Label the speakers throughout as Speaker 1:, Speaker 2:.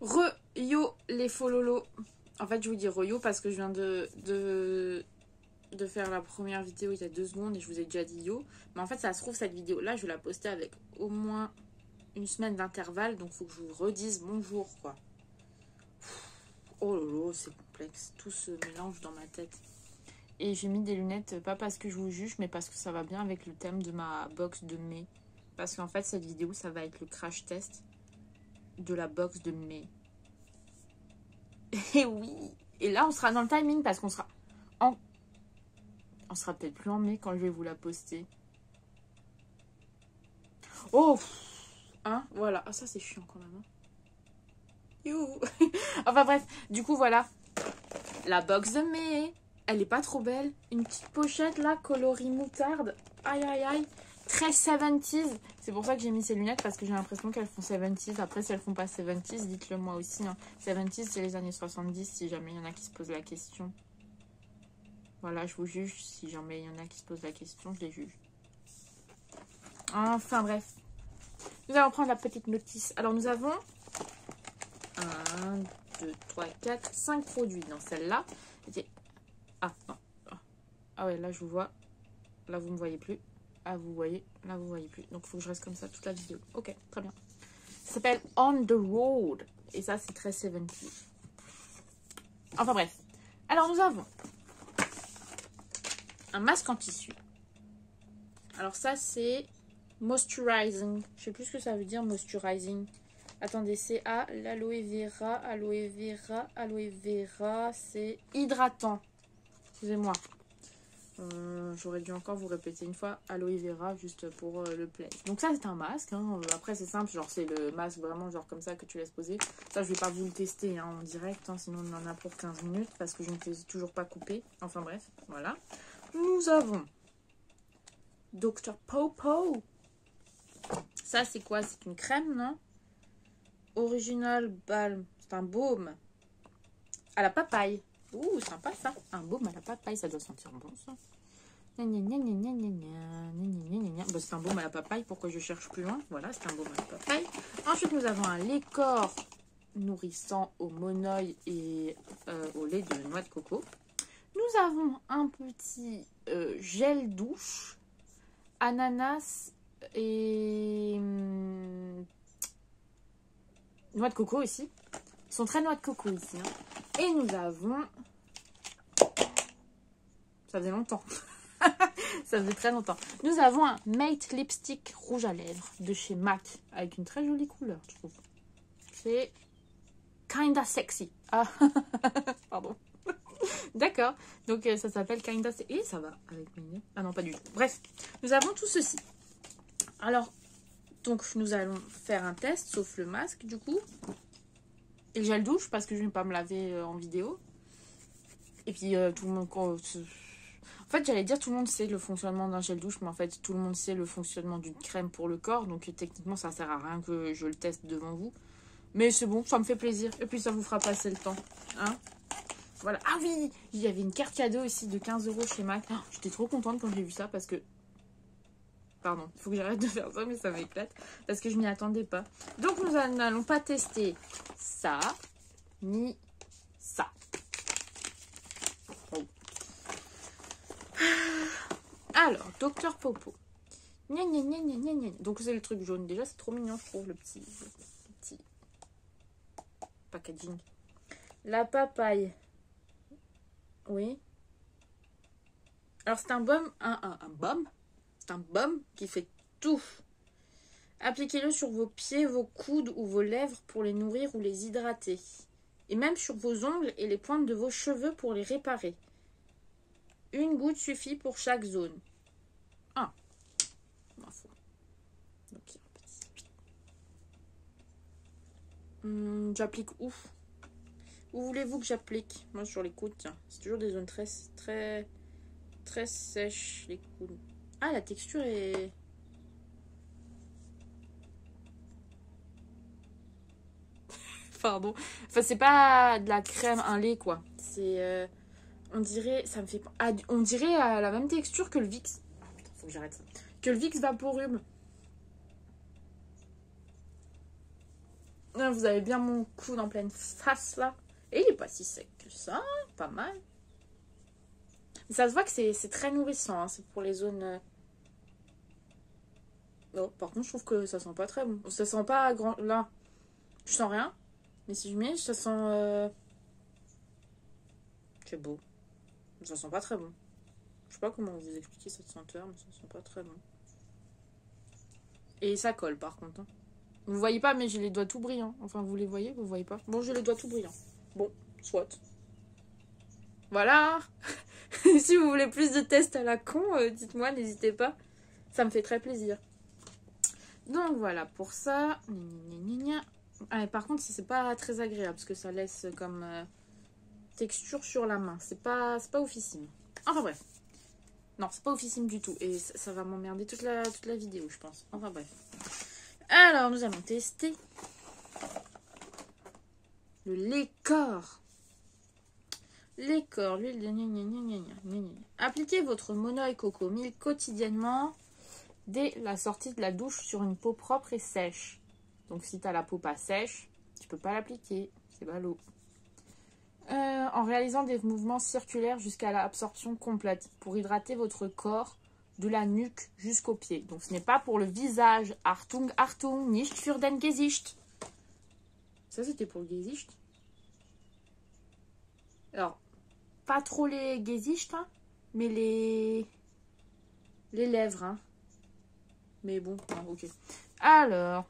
Speaker 1: Re-yo les fololos. En fait, je vous dis re-yo parce que je viens de faire la première vidéo il y a 2 secondes et je vous ai déjà dit yo. Mais en fait, ça se trouve, cette vidéo-là, je vais la poster avec au moins une semaine d'intervalle. Donc, il faut que je vous redise bonjour, quoi. Oh lolo, c'est complexe. Tout se mélange dans ma tête. Et j'ai mis des lunettes, pas parce que je vous juge, mais parce que ça va bien avec le thème de ma box de mai. Parce qu'en fait, cette vidéo, ça va être le crash test de la box de mai. Et oui. Et là, on sera dans le timing parce qu'on sera en... On sera peut-être plus en mai quand je vais vous la poster. Oh, hein, voilà. Ah, ça, c'est chiant quand même. Hein. Youhou. Enfin bref, du coup, voilà. La box de mai. Elle est pas trop belle. Une petite pochette, là, coloris moutarde. Aïe, aïe, aïe. Très 70s. C'est pour ça que j'ai mis ces lunettes parce que j'ai l'impression qu'elles font 70s. Après, si elles font pas 70s, dites-le moi aussi. Hein. 70s, c'est les années 70 si jamais il y en a qui se posent la question. Voilà, je vous juge. Si jamais il y en a qui se posent la question, je les juge. Enfin, bref. Nous allons prendre la petite notice. Alors, nous avons 1, 2, 3, 4, 5 produits dans celle-là. Ah, non. Ah ouais, là, je vous vois. Là, vous ne me voyez plus. Ah, vous voyez. Là, vous ne voyez plus. Donc, il faut que je reste comme ça toute la vidéo. Ok, très bien. Ça s'appelle On the Road. Et ça, c'est très 70. Enfin, bref. Alors, nous avons un masque en tissu. Alors, ça, c'est moisturizing. Je sais plus ce que ça veut dire, moisturizing. Attendez, c'est l'aloe vera. Aloe vera. Aloe vera. C'est hydratant. Excusez-moi. J'aurais dû encore vous répéter une fois aloe vera juste pour le plaisir. Donc ça c'est un masque. Hein. Après c'est simple, genre c'est le masque vraiment genre comme ça que tu laisses poser. Ça je vais pas vous le tester hein, en direct, hein, sinon on en a pour 15 minutes parce que je ne fais toujours pas couper. Enfin bref, voilà. Nous avons Dr. Popo. Ça c'est quoi? C'est une crème, non? Original Balm. C'est un baume à la papaye. Ouh, sympa ça. Un baume à la papaye, ça doit sentir bon ça. Bah, c'est un baume à la papaye, pourquoi je cherche plus loin? Voilà, c'est un baume à la papaye. Ensuite, nous avons un lait corps nourrissant au monoeil et au lait de noix de coco. Nous avons un petit gel douche, ananas et noix de coco ici. Ils sont très noix de coco ici. Hein. Et nous avons... Ça faisait longtemps. Ça faisait très longtemps. Nous avons un Mate Lipstick rouge à lèvres de chez MAC. Avec une très jolie couleur, je trouve. C'est Kinda Sexy. Ah, pardon. D'accord. Donc, ça s'appelle Kinda Sexy. Et ça va avec mes... Ah non, pas du tout. Bref, nous avons tout ceci. Alors, donc, nous allons faire un test, sauf le masque, du coup. Et le gel douche, parce que je ne vais pas me laver en vidéo. Et puis, tout le monde... En fait, j'allais dire tout le monde sait le fonctionnement d'un gel douche, mais en fait, tout le monde sait le fonctionnement d'une crème pour le corps. Donc, techniquement, ça sert à rien que je le teste devant vous. Mais c'est bon, ça me fait plaisir. Et puis, ça vous fera passer le temps. Hein? Voilà. Ah oui, il y avait une carte cadeau ici de 15 € chez MAC. Oh, j'étais trop contente quand j'ai vu ça parce que... Pardon, il faut que j'arrête de faire ça, mais ça m'éclate. Parce que je m'y attendais pas. Donc, nous n'allons pas tester ça, ni ça. Oh. Alors, Dr. Popo. Gna, gna, gna, gna, gna, gna. Donc, c'est le truc jaune. Déjà, c'est trop mignon, je trouve, le petit packaging. La papaye. Oui. Alors, c'est un baume. Un baume. C'est un baume qui fait tout. Appliquez-le sur vos pieds, vos coudes ou vos lèvres pour les nourrir ou les hydrater. Et même sur vos ongles et les pointes de vos cheveux pour les réparer. Une goutte suffit pour chaque zone. Ah. J'applique où? Où voulez-vous que j'applique? Moi, sur les coudes, tiens. C'est toujours des zones très sèches, les coudes. Ah, la texture est... Pardon. Enfin, c'est pas de la crème, un lait, quoi. C'est... on dirait... Ça me fait... Ah, on dirait la même texture que le Vicks. Ah, putain, faut que j'arrête. Ça. Que le Vicks Vaporub. Vous avez bien mon coude en pleine face là. Et il est pas si sec que ça. Pas mal. Mais ça se voit que c'est très nourrissant. Hein. C'est pour les zones... Oh, par contre, je trouve que ça sent pas très bon. Ça sent pas grand... Là, je sens rien. Mais si je mets, ça sent... C'est beau. Ça sent pas très bon. Je sais pas comment vous expliquer cette senteur, mais ça sent pas très bon. Et ça colle par contre. Hein. Vous voyez pas, mais j'ai les doigts tout brillants. Enfin, vous les voyez, vous voyez pas. Bon, j'ai les doigts tout brillants. Bon, soit. Voilà. Si vous voulez plus de tests à la con, dites-moi, n'hésitez pas. Ça me fait très plaisir. Donc voilà, pour ça. Ah, par contre, c'est pas très agréable, parce que ça laisse comme texture sur la main. C'est pas oufissime. Enfin bref. Non, c'est pas oufissime du tout. Et ça va m'emmerder toute la vidéo, je pense. Enfin bref. Alors, nous allons tester le Lécor. Lécor, l'huile de... Appliquez votre Monoï Coco Milk quotidiennement dès la sortie de la douche sur une peau propre et sèche. Donc, si tu as la peau pas sèche, tu peux pas l'appliquer. C'est ballot. En réalisant des mouvements circulaires jusqu'à l'absorption complète pour hydrater votre corps de la nuque jusqu'aux pieds. Donc, ce n'est pas pour le visage. Achtung, Achtung, nicht für den Gesicht. Ça, c'était pour le Gesicht. Alors, pas trop les Gesicht, hein, mais les lèvres. Hein. Mais bon, non, ok. Alors,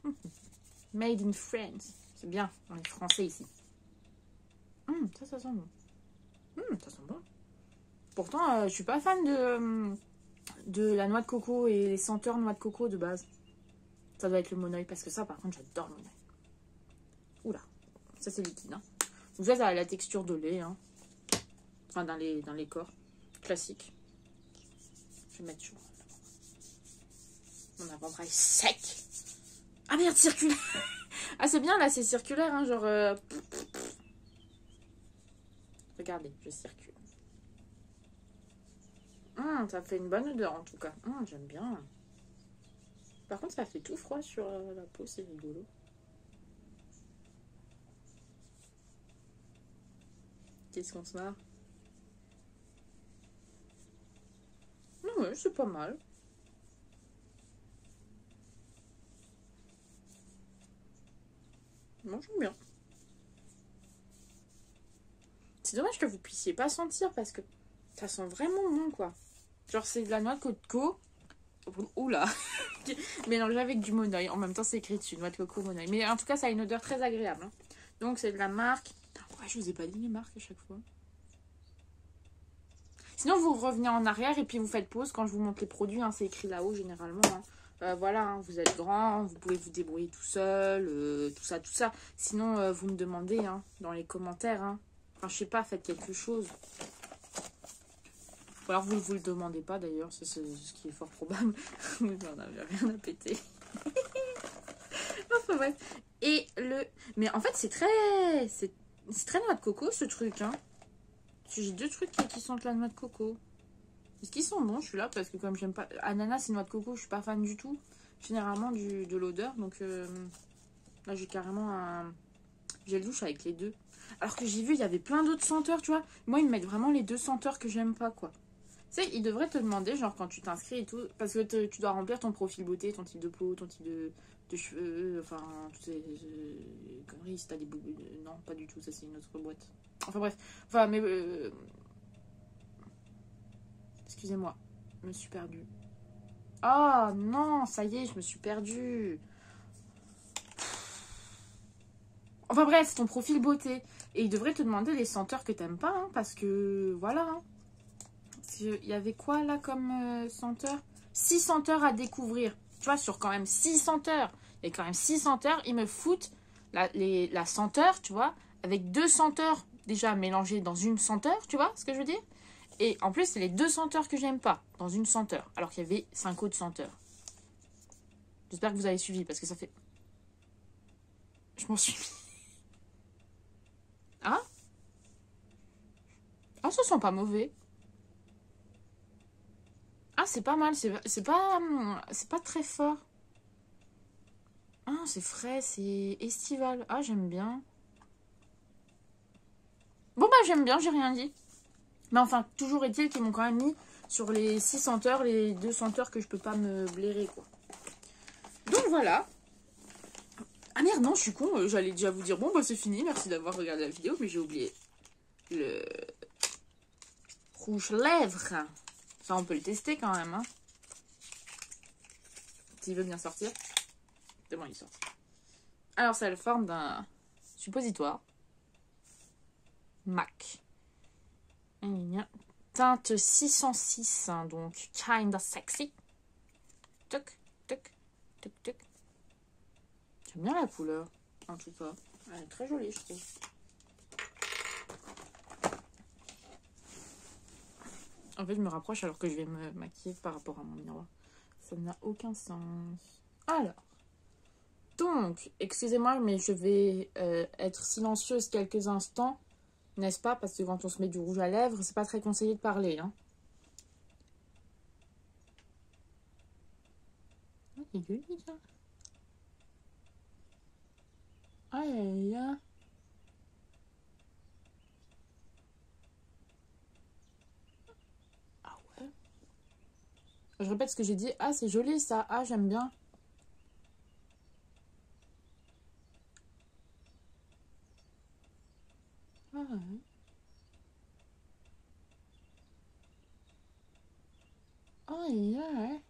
Speaker 1: Made in France. C'est bien, on est français ici. Ça sent bon. Ça sent bon. Pourtant, je suis pas fan de la noix de coco et les senteurs noix de coco de base. Ça doit être le Monoï parce que ça, par contre, j'adore le Monoï. Oula, ça c'est liquide. Hein. Donc ça a la texture de lait. Hein. Enfin, dans les corps. Classique. Je vais mettre sur mon avant-bras sec. Ah merde, circulaire. Ah, c'est bien là, c'est circulaire. Hein, genre... Regardez, je circule. Ça fait une bonne odeur en tout cas. J'aime bien. Par contre, ça fait tout froid sur la peau, c'est rigolo. Qu'est-ce qu'on se marre? Non, ouais, c'est pas mal. Moi, j'aime bien. C'est dommage que vous puissiez pas sentir parce que ça sent vraiment bon, quoi. Genre, c'est de la noix de coco. Oula. Mélangé avec du Monoï. En même temps, c'est écrit dessus, noix de coco Monoï. Mais en tout cas, ça a une odeur très agréable. Hein. Donc, c'est de la marque... Ouais, je vous ai pas dit les marques à chaque fois. Sinon, vous revenez en arrière et puis vous faites pause quand je vous montre les produits. Hein, c'est écrit là-haut, généralement. Hein. Voilà, hein, vous êtes grand, vous pouvez vous débrouiller tout seul, tout ça. Sinon, vous me demandez hein, dans les commentaires. Hein. Enfin, je sais pas, faites quelque chose. Ou alors vous le demandez pas d'ailleurs, c'est ce qui est fort probable. On n'avait rien à péter. Enfin bref. Et mais en fait, c'est très noix de coco ce truc. Hein. J'ai deux trucs qui sentent la noix de coco. Est-ce qu'ils sont bons? Je suis là parce que comme j'aime pas... Ananas et noix de coco, je suis pas fan du tout. Généralement de l'odeur. Donc là, j'ai carrément un gel douche avec les deux. Alors que j'ai vu, il y avait plein d'autres senteurs, tu vois. Moi, ils me mettent vraiment les deux senteurs que j'aime pas, quoi. Tu sais, ils devraient te demander, genre, quand tu t'inscris et tout, parce que tu dois remplir ton profil beauté, ton type de peau, ton type de cheveux, enfin, toutes ces conneries, si t'as des boules... Non, pas du tout, ça c'est une autre boîte. Enfin, bref. Enfin, mais... Excusez-moi, je me suis perdue. Oh, non, ça y est, je me suis perdue. Enfin, bref, ton profil beauté. Et ils devraient te demander les senteurs que t'aimes pas, hein, parce que, voilà, hein. Il y avait quoi là comme senteur? 6 senteurs à découvrir. Tu vois, sur quand même 6 senteurs. Il y a quand même 6 senteurs. Ils me foutent la senteur, tu vois, avec 2 senteurs déjà mélangées dans une senteur, tu vois ce que je veux dire? Et en plus, c'est les 2 senteurs que j'aime pas dans une senteur. Alors qu'il y avait 5 autres senteurs. J'espère que vous avez suivi parce que ça fait... Je m'en suis mis. Ah? Ah, ça sent pas mauvais. Ah, c'est pas mal, c'est pas très fort. Ah, c'est frais, c'est estival. Ah, j'aime bien. Bon, bah, j'aime bien, j'ai rien dit. Mais enfin, toujours est-il qu'ils m'ont quand même mis sur les 6 senteurs, les 2 senteurs que je peux pas me blairer, quoi. Donc, voilà. Ah merde, non, je suis con. J'allais déjà vous dire, bon, bah, c'est fini. Merci d'avoir regardé la vidéo, mais j'ai oublié le rouge lèvres. Ça, on peut le tester quand même, hein. S'il veut bien sortir. C'est bon, il sort. Alors, ça a la forme d'un suppositoire. MAC. Teinte 606, hein, donc kinda sexy. Toc, toc, toc, toc. J'aime bien la couleur, en tout cas. Elle est très jolie, je trouve. En fait, je me rapproche alors que je vais me maquiller par rapport à mon miroir. Ça n'a aucun sens. Alors. Donc, excusez-moi, mais je vais être silencieuse quelques instants. N'est-ce pas? Parce que quand on se met du rouge à lèvres, c'est pas très conseillé de parler, hein. Ah, c'est joli, ça. Aïe, aïe, aïe. Ah ouais. Je répète ce que j'ai dit. Ah, c'est joli, ça. Ah, j'aime bien. Ah ouais. Aïe, aïe.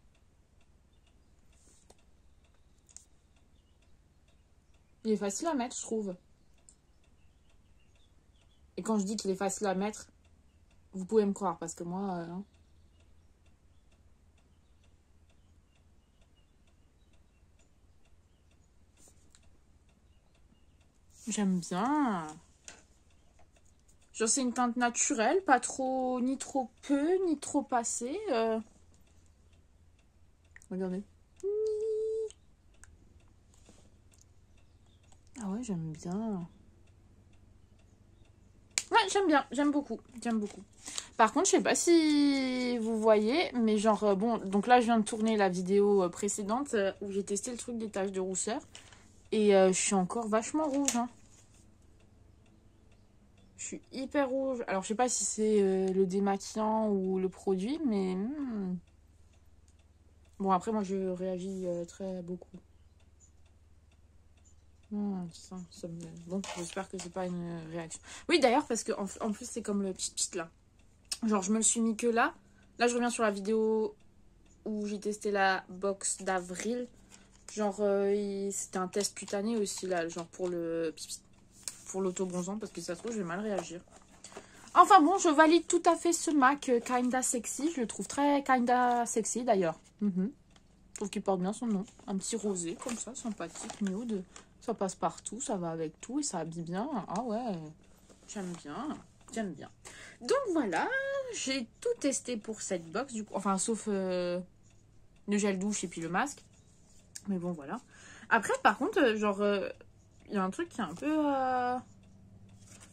Speaker 1: Il est facile à mettre, je trouve. Et quand je dis qu'il est facile à mettre, vous pouvez me croire, parce que moi... hein. J'aime bien. Genre, c'est une teinte naturelle, pas trop, ni trop peu, ni trop passé. Regardez. Ah ouais, j'aime bien. Ouais, j'aime bien, j'aime beaucoup, j'aime beaucoup. Par contre, je sais pas si vous voyez, mais genre, bon, donc là, je viens de tourner la vidéo précédente où j'ai testé le truc des taches de rousseur. Et je suis encore vachement rouge, hein. Je suis hyper rouge. Alors, je sais pas si c'est le démaquillant ou le produit, mais... Bon, après, moi, je réagis très beaucoup. Ça me... Bon, j'espère que c'est pas une réaction. Oui, d'ailleurs, parce que en plus, c'est comme le pchit là. Genre, je me le suis mis que là. Là, je reviens sur la vidéo où j'ai testé la box d'avril. Genre, c'était un test cutané aussi, là. Genre, pour le... pour l'auto-bronzant, parce que ça se trouve, je vais mal réagir. Enfin bon, je valide tout à fait ce MAC Kinda Sexy. Je le trouve très Kinda Sexy, d'ailleurs. Je trouve qu'il porte bien son nom. Un petit rosé, comme ça, sympathique, nude. Ça passe partout, ça va avec tout et ça habille bien. Ah ouais, j'aime bien, j'aime bien. Donc voilà, j'ai tout testé pour cette box, du coup. Enfin, sauf le gel douche et puis le masque. Mais bon, voilà. Après, par contre, genre, il y a un truc qui est un peu...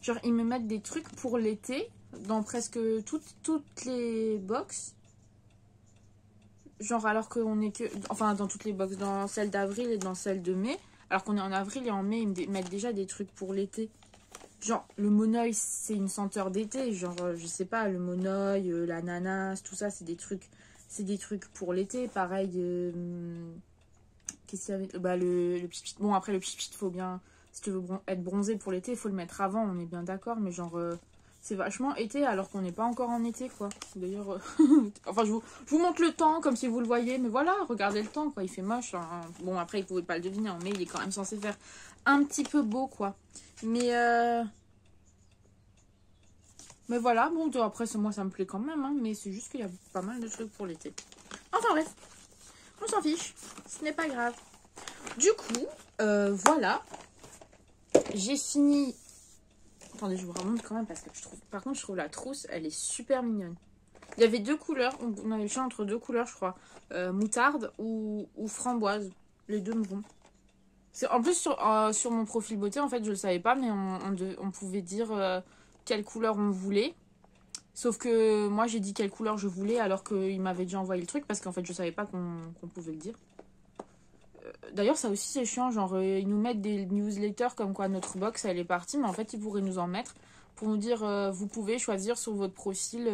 Speaker 1: genre, ils me mettent des trucs pour l'été dans presque toutes les box. Genre, alors qu'on est que... Enfin, dans toutes les box, dans celle d'avril et dans celle de mai. Alors qu'on est en avril et en mai, ils me mettent déjà des trucs pour l'été. Genre, le monoeil, c'est une senteur d'été. Genre, je sais pas, le monoeil, l'ananas, tout ça, c'est des trucs pour l'été. Pareil, qu'est-ce qu'il y avait? Bah, le pipit. Bon, après, le pipit, faut bien... Si tu veux être bronzé pour l'été, il faut le mettre avant, on est bien d'accord. Mais genre... c'est vachement été alors qu'on n'est pas encore en été, quoi. D'ailleurs, enfin, je vous montre le temps comme si vous le voyez. Mais voilà, regardez le temps, quoi. Il fait moche, hein. Bon, après, vous ne pouvez pas le deviner, mais il est quand même censé faire un petit peu beau, quoi. Mais voilà, bon, après, moi, ça me plaît quand même. Hein, mais c'est juste qu'il y a pas mal de trucs pour l'été. Enfin, bref. On s'en fiche. Ce n'est pas grave. Du coup, voilà. J'ai fini... Attendez, je vous remonte quand même parce que je trouve... Par contre, je trouve la trousse, elle est super mignonne. Il y avait deux couleurs. On avait le choix entre deux couleurs, je crois. Moutarde ou framboise. Les deux me vont. En plus, sur mon profil beauté, en fait, je le savais pas, mais on pouvait dire quelle couleur on voulait. Sauf que moi, j'ai dit quelle couleur je voulais alors qu'il m'avait déjà envoyé le truc parce qu'en fait, je savais pas qu'on pouvait le dire. D'ailleurs, ça aussi, c'est chiant. Genre, ils nous mettent des newsletters comme quoi notre box, elle est partie. Mais en fait, ils pourraient nous en mettre pour nous dire, vous pouvez choisir sur votre profil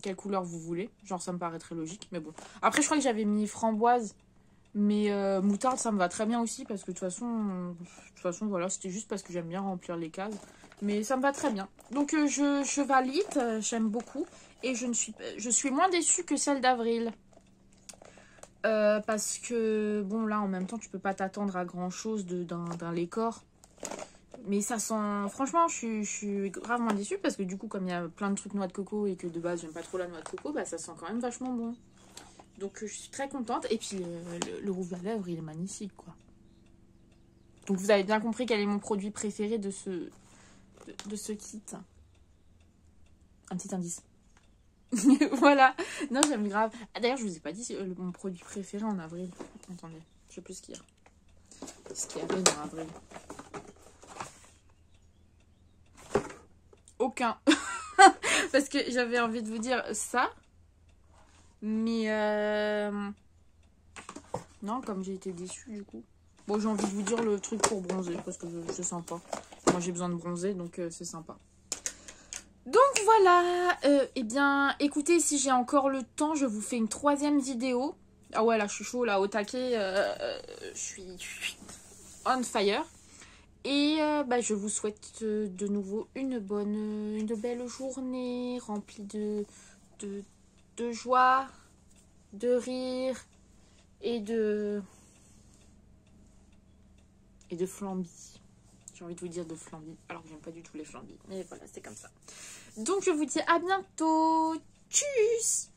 Speaker 1: quelle couleur vous voulez. Genre, ça me paraîtrait logique. Mais bon. Après, je crois que j'avais mis framboise. Mais moutarde, ça me va très bien aussi. Parce que de toute façon voilà, c'était juste parce que j'aime bien remplir les cases. Mais ça me va très bien. Donc, je valide. J'aime beaucoup. Et je suis moins déçue que celle d'avril. Parce que, bon, là, en même temps, tu peux pas t'attendre à grand-chose d'un Lécor. Mais ça sent... Franchement, je suis gravement déçue parce que du coup, comme il y a plein de trucs noix de coco et que de base, j'aime pas trop la noix de coco, bah ça sent quand même vachement bon. Donc, je suis très contente. Et puis, le rouge à lèvres, il est magnifique, quoi. Donc, vous avez bien compris quel est mon produit préféré de ce kit. Un petit indice. Voilà. Non, j'aime grave. Ah, d'ailleurs, je vous ai pas dit mon produit préféré en avril. Attendez, je sais plus ce qu'il y a. Ce qu'il y avait en avril. Aucun. Parce que j'avais envie de vous dire ça. Mais non, comme j'ai été déçue du coup. Bon, j'ai envie de vous dire le truc pour bronzer. Parce que c'est sympa. Moi, j'ai besoin de bronzer, donc c'est sympa. Donc voilà, eh bien, écoutez, si j'ai encore le temps, je vous fais une 3e vidéo. Ah ouais, là, je suis chaud, là, au taquet, je suis on fire. Et bah, je vous souhaite de nouveau une belle journée, remplie de joie, de rire et de flambis. J'ai envie de vous dire de flambis, alors que j'aime pas du tout les flambis. Mais voilà, c'est comme ça. Donc, je vous dis à bientôt. Tchuss!